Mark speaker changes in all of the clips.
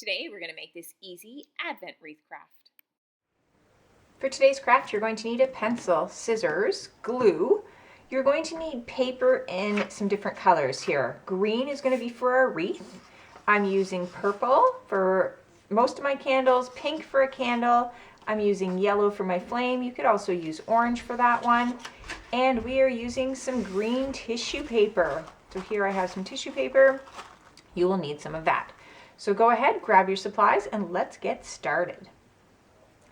Speaker 1: Today we're going to make this easy Advent wreath craft.
Speaker 2: For today's craft, you're going to need a pencil, scissors, glue. You're going to need paper in some different colors here. Green is going to be for our wreath. I'm using purple for most of my candles, pink for a candle. I'm using yellow for my flame. You could also use orange for that one. And we are using some green tissue paper. So here I have some tissue paper. You will need some of that. So go ahead, grab your supplies, and let's get started.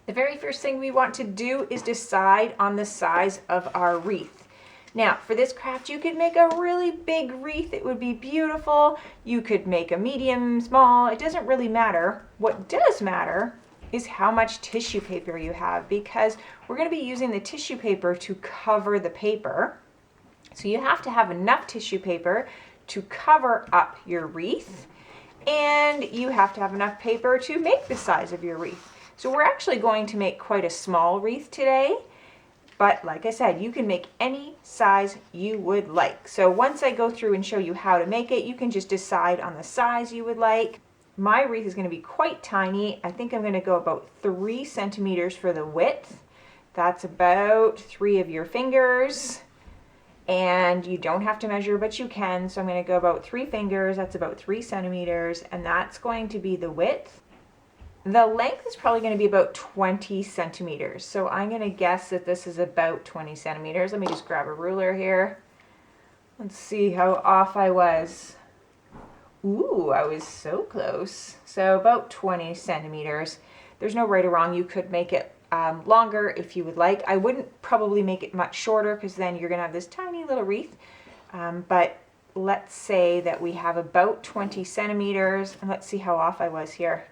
Speaker 2: The very first thing we want to do is decide on the size of our wreath. Now, for this craft, you could make a really big wreath. It would be beautiful. You could make a medium, small. It doesn't really matter. What does matter is how much tissue paper you have, because we're going to be using the tissue paper to cover the paper. So you have to have enough tissue paper to cover up your wreath, and you have to have enough paper to make the size of your wreath. So we're actually going to make quite a small wreath today, but like I said, you can make any size you would like. So once I go through and show you how to make it, you can just decide on the size you would like. My wreath is going to be quite tiny. I think I'm going to go about 3 centimeters for the width. That's about 3 of your fingers. And you don't have to measure, but you can. So I'm going to go about 3 fingers. That's about 3 centimeters. And that's going to be the width. The length is probably going to be about 20 centimeters. So I'm going to guess that this is about 20 centimeters. Let me just grab a ruler here. Let's see how off I was. Ooh, I was so close. So about 20 centimeters. There's no right or wrong. You could make it longer if you would like. I wouldn't probably make it much shorter, because then you're gonna have this tiny little wreath. But let's say that we have about 20 centimeters, and let's see how off I was here.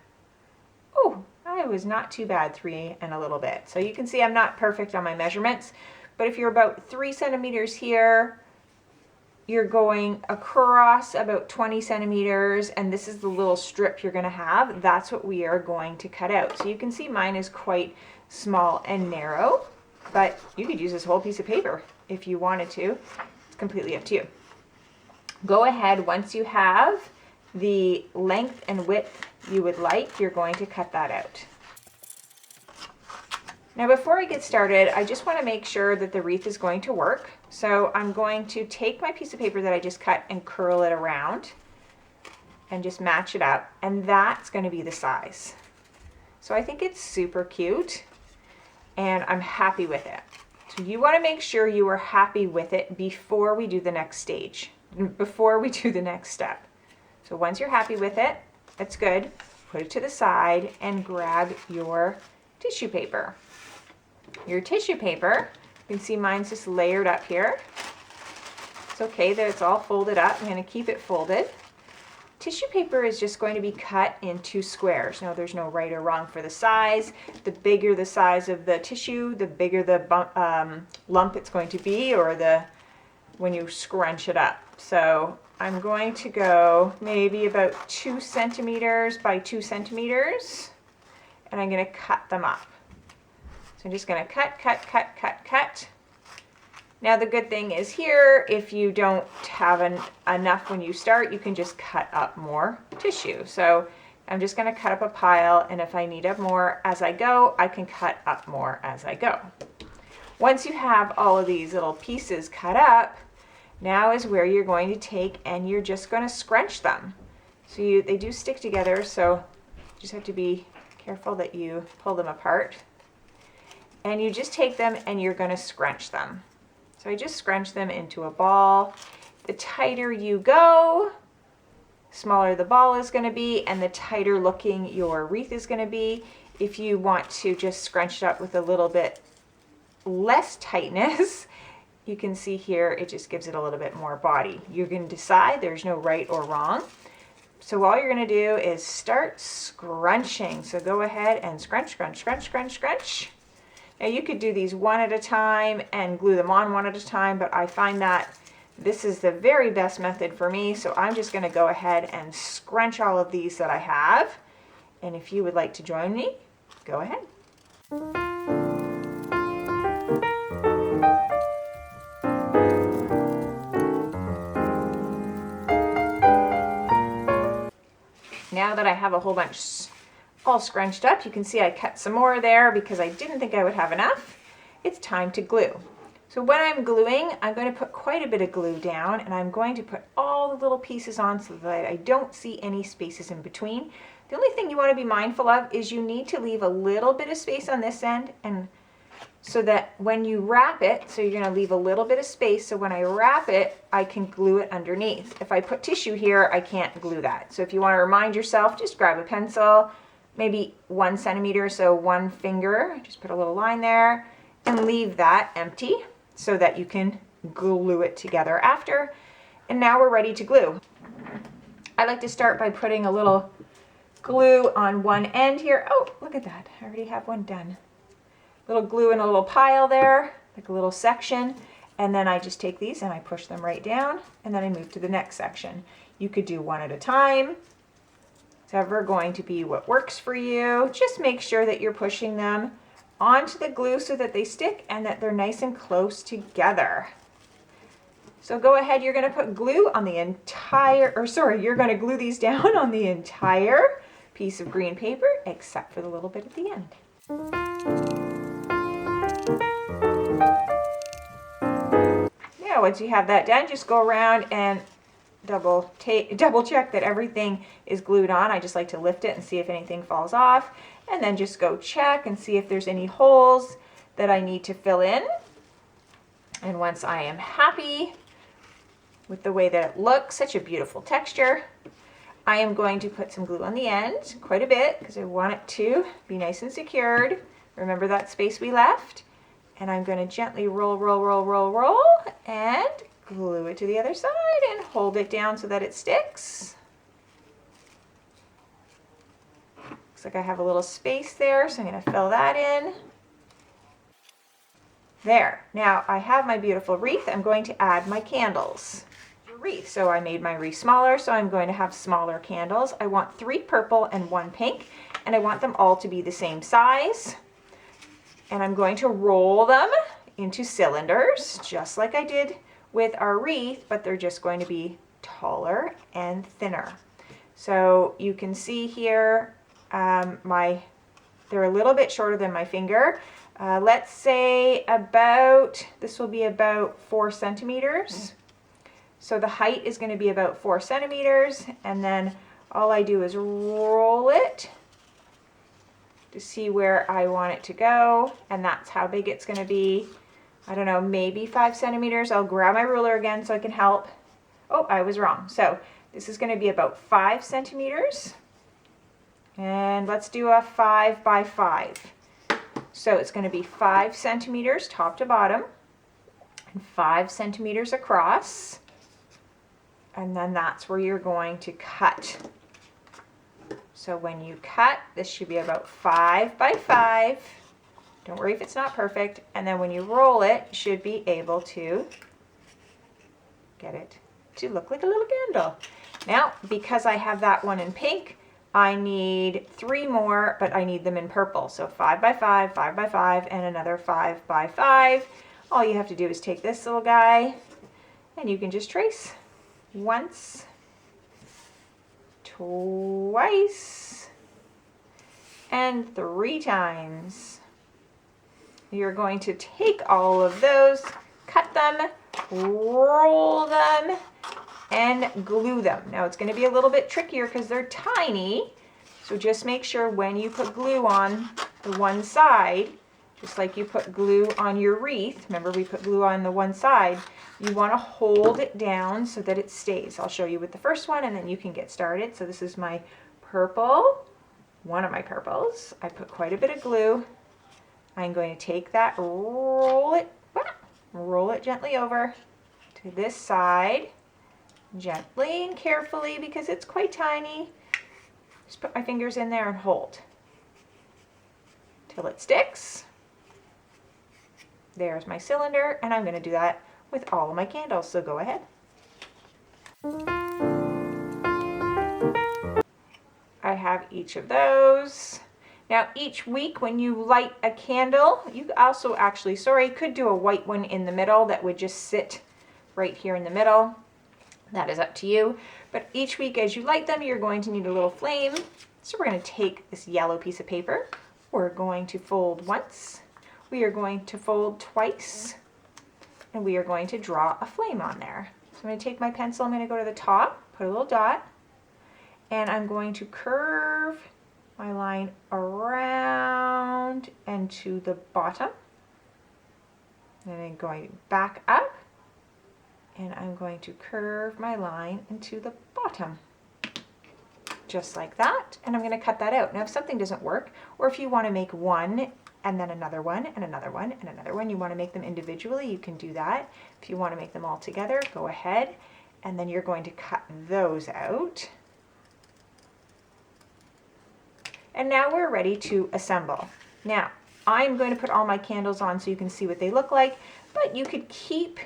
Speaker 2: Oh, I was not too bad, 3 and a little bit. So you can see I'm not perfect on my measurements, but if you're about 3 centimeters here, you're going across about 20 centimeters, and this is the little strip you're gonna have. That's what we are going to cut out. So you can see mine is quite small and narrow, but you could use this whole piece of paper if you wanted to. It's completely up to you. Go ahead, once you have the length and width you would like, you're going to cut that out. Now before I get started, I just want to make sure that the wreath is going to work. So I'm going to take my piece of paper that I just cut and curl it around and just match it up, and that's going to be the size. So I think it's super cute and I'm happy with it. So you want to make sure you are happy with it before we do the next stage, before we do the next step. So once you're happy with it, that's good. Put it to the side and grab your tissue paper. Your tissue paper, you can see mine's just layered up here. It's okay that it's all folded up. I'm going to keep it folded. Tissue paper is just going to be cut into squares. Now there's no right or wrong for the size. The bigger the size of the tissue, the bigger the lump it's going to be, or when you scrunch it up. So I'm going to go maybe about 2 centimeters by 2 centimeters, and I'm going to cut them up. So I'm just going to cut, cut, cut, cut, cut. Now the good thing is here, if you don't have enough when you start, you can just cut up more tissue. So I'm just going to cut up a pile, and if I need up more as I go, I can cut up more as I go. Once you have all of these little pieces cut up, now is where you're going to take and you're just going to scrunch them. So they do stick together, so you just have to be careful that you pull them apart. And you just take them and you're going to scrunch them. So I just scrunch them into a ball. The tighter you go, smaller the ball is going to be, and the tighter looking your wreath is going to be. If you want to just scrunch it up with a little bit less tightness, you can see here it just gives it a little bit more body. You can decide, there's no right or wrong. So all you're going to do is start scrunching. So go ahead and scrunch, scrunch, scrunch, scrunch, scrunch. Now you could do these one at a time and glue them on one at a time, but I find that this is the very best method for me. So I'm just going to go ahead and scrunch all of these that I have. And if you would like to join me, go ahead. now that I have a whole bunch all scrunched up, you can see I cut some more there because I didn't think I would have enough. It's time to glue. So when I'm gluing, I'm going to put quite a bit of glue down, and I'm going to put all the little pieces on so that I don't see any spaces in between. The only thing you want to be mindful of is you need to leave a little bit of space on this end, and so that when you wrap it, so you're going to leave a little bit of space, so when I wrap it, I can glue it underneath. If I put tissue here, I can't glue that. So if you want to remind yourself, just grab a pencil, maybe 1 centimeter, so 1 finger, just put a little line there, and leave that empty so that you can glue it together after. And now we're ready to glue. I like to start by putting a little glue on one end here. Oh, look at that, I already have one done. Little glue in a little pile there, like a little section, and then I just take these and I push them right down, and then I move to the next section. You could do one at a time. It's ever going to be what works for you. Just make sure that you're pushing them onto the glue so that they stick and that they're nice and close together. So go ahead, you're going to put glue on the entire, you're going to glue these down on the entire piece of green paper except for the little bit at the end. Now once you have that done, just go around and double check that everything is glued on. I just like to lift it and see if anything falls off, and then just go check and see if there's any holes that I need to fill in. And once I am happy with the way that it looks, such a beautiful texture, I am going to put some glue on the end, quite a bit, because I want it to be nice and secured. Remember that space we left? And I'm going to gently roll, roll, roll, roll, roll, and glue it to the other side and hold it down so that it sticks. Looks like I have a little space there, so I'm going to fill that in. There. Now I have my beautiful wreath. I'm going to add my candles. Wreath. So I made my wreath smaller, so I'm going to have smaller candles. I want 3 purple and 1 pink, and I want them all to be the same size. And I'm going to roll them into cylinders, just like I did with our wreath, but they're just going to be taller and thinner. So you can see here, they're a little bit shorter than my finger. Let's say this will be about 4 centimeters. So the height is going to be about 4 centimeters, and then all I do is roll it to see where I want it to go, and that's how big it's going to be. I don't know, maybe 5 centimeters. I'll grab my ruler again so I can help. Oh, I was wrong. So this is going to be about 5 centimeters, and let's do a 5 by 5. So it's going to be 5 centimeters top to bottom and 5 centimeters across. And then that's where you're going to cut. So when you cut, this should be about 5 by 5. Don't worry if it's not perfect. And then when you roll it, you should be able to get it to look like a little candle. Now, because I have that one in pink, I need 3 more, but I need them in purple. So 5 by 5, 5 by 5, and another 5 by 5. All you have to do is take this little guy, and you can just trace once, twice, and 3 times. You're going to take all of those, cut them, roll them, and glue them. Now it's going to be a little bit trickier because they're tiny, so just make sure when you put glue on the one side, just like you put glue on your wreath, remember we put glue on the one side, you want to hold it down so that it stays. I'll show you with the first one and then you can get started. So this is my purple, one of my purples. I put quite a bit of glue. I'm going to take that, roll it gently over to this side, gently and carefully because it's quite tiny. Just put my fingers in there and hold till it sticks. There's my cylinder, and I'm going to do that with all of my candles, so go ahead. I have each of those. Now each week when you light a candle, you also could do a white one in the middle that would just sit right here in the middle. That is up to you. But each week as you light them, you're going to need a little flame. So we're going to take this yellow piece of paper. We're going to fold once. We are going to fold twice. And we are going to draw a flame on there. So I'm going to take my pencil, I'm going to go to the top, put a little dot, and I'm going to curve my line around and to the bottom. And then going back up, and I'm going to curve my line into the bottom. Just like that, and I'm going to cut that out. Now if something doesn't work, or if you want to make one and then another one and another one and another one, you want to make them individually, you can do that. If you want to make them all together, go ahead, and then you're going to cut those out. And now we're ready to assemble. Now I'm going to put all my candles on so you can see what they look like, but you could keep,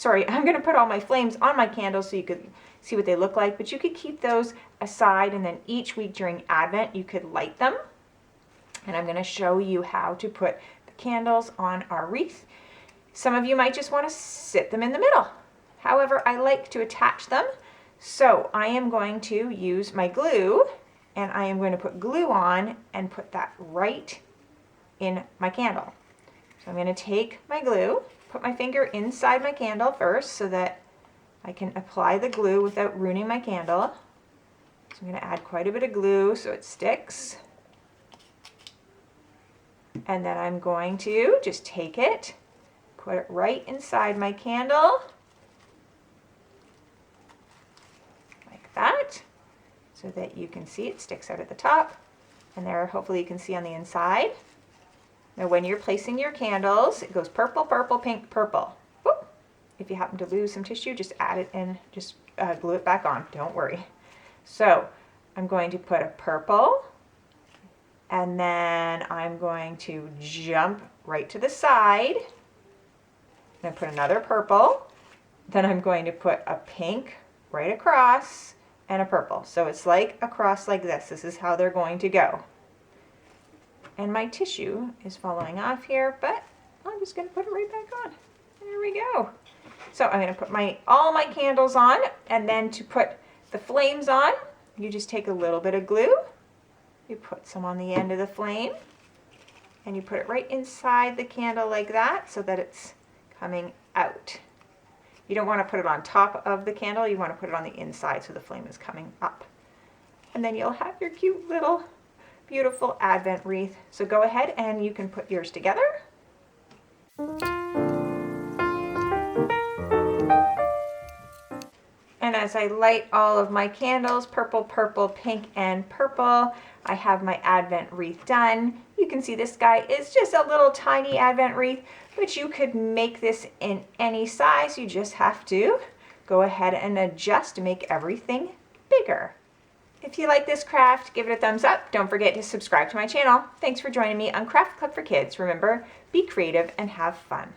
Speaker 2: I'm going to put all my flames on my candles so you could see what they look like, but you could keep those aside, and then each week during Advent you could light them. And I'm going to show you how to put the candles on our wreath. Some of you might just want to sit them in the middle. However, I like to attach them. So I am going to use my glue, and I am going to put glue on and put that right in my candle. So I'm going to take my glue, put my finger inside my candle first so that I can apply the glue without ruining my candle. So I'm going to add quite a bit of glue so it sticks. And then I'm going to just take it, put it right inside my candle, like that, so that you can see it sticks out at the top. And there, hopefully you can see on the inside. Now when you're placing your candles, it goes purple, purple, pink, purple. Whoop. If you happen to lose some tissue, just add it in, just glue it back on, don't worry. So I'm going to put a purple, and then I'm going to jump right to the side, and put another purple, then I'm going to put a pink right across, and a purple. So it's like across like this. This is how they're going to go. And my tissue is falling off here, but I'm just going to put it right back on. There we go. So I'm going to put all my candles on, and then to put the flames on, you just take a little bit of glue, you put some on the end of the flame, and you put it right inside the candle like that so that it's coming out. You don't want to put it on top of the candle, you want to put it on the inside so the flame is coming up. And then you'll have your cute little beautiful Advent wreath. So go ahead and you can put yours together. And as I light all of my candles, purple, purple, pink, and purple, I have my Advent wreath done. You can see this guy is just a little tiny Advent wreath, but you could make this in any size. You just have to go ahead and adjust to make everything bigger. If you like this craft, give it a thumbs up. Don't forget to subscribe to my channel. Thanks for joining me on Craft Club for Kids. Remember, be creative and have fun.